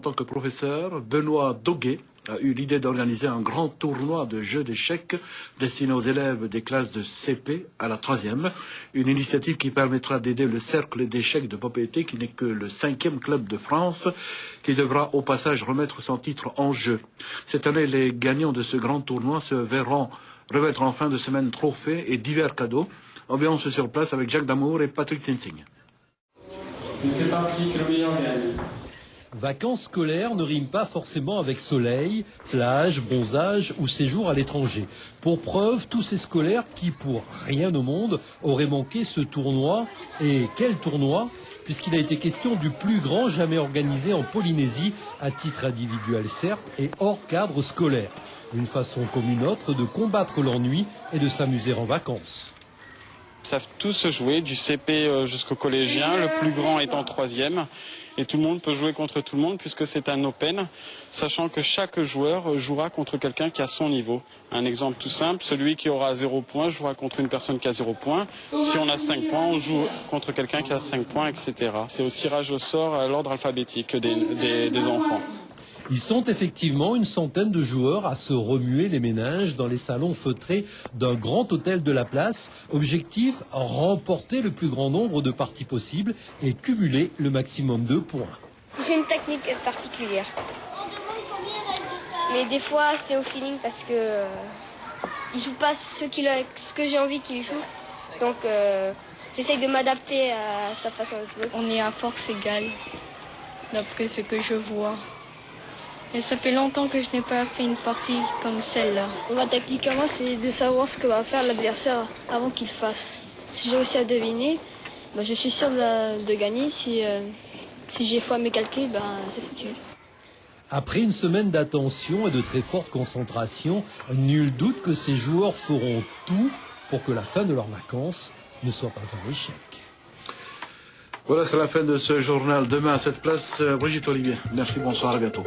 tant que professeur, Benoît Doguet a eu l'idée d'organiser un grand tournoi de jeux d'échecs destiné aux élèves des classes de CP à la 3e. Une initiative qui permettra d'aider le cercle d'échecs de Papeete, qui n'est que le 5e club de France, qui devra au passage remettre son titre en jeu. Cette année, les gagnants de ce grand tournoi se verront remettre en fin de semaine trophées et divers cadeaux. Ambiance sur place avec Jacques Damour et Patrick Tinsing. C'est parti, que le meilleur gagne. Vacances scolaires ne riment pas forcément avec soleil, plage, bronzage ou séjour à l'étranger. Pour preuve, tous ces scolaires qui, pour rien au monde, auraient manqué ce tournoi. Et quel tournoi ? Puisqu'il a été question du plus grand jamais organisé en Polynésie, à titre individuel certes, et hors cadre scolaire. Une façon comme une autre de combattre l'ennui et de s'amuser en vacances. Ils savent tous se jouer, du CP jusqu'au collégien, le plus grand est en 3e. Et tout le monde peut jouer contre tout le monde puisque c'est un open, sachant que chaque joueur jouera contre quelqu'un qui a son niveau. Un exemple tout simple, celui qui aura 0 points jouera contre une personne qui a 0 points. Si on a 5 points, on joue contre quelqu'un qui a 5 points, etc. C'est au tirage au sort à l'ordre alphabétique des enfants. Ils sont effectivement une centaine de joueurs à se remuer les méninges dans les salons feutrés d'un grand hôtel de la place. Objectif, remporter le plus grand nombre de parties possible et cumuler le maximum de points. J'ai une technique particulière. Mais des fois, c'est au feeling parce que il joue pas ce que j'ai envie qu'il joue. Donc, j'essaye de m'adapter à sa façon de jouer. On est à force égale, d'après ce que je vois. Et ça fait longtemps que je n'ai pas fait une partie comme celle-là. Ma technique à moi, c'est de savoir ce que va faire l'adversaire avant qu'il fasse. Si j'ai réussi à deviner, je suis sûr de gagner. Si j'ai foi à mes calculs, c'est foutu. Après une semaine d'attention et de très forte concentration, nul doute que ces joueurs feront tout pour que la fin de leurs vacances ne soit pas un échec. Voilà, c'est la fin de ce journal. Demain à cette place, Brigitte Olivier. Merci, bonsoir, à bientôt.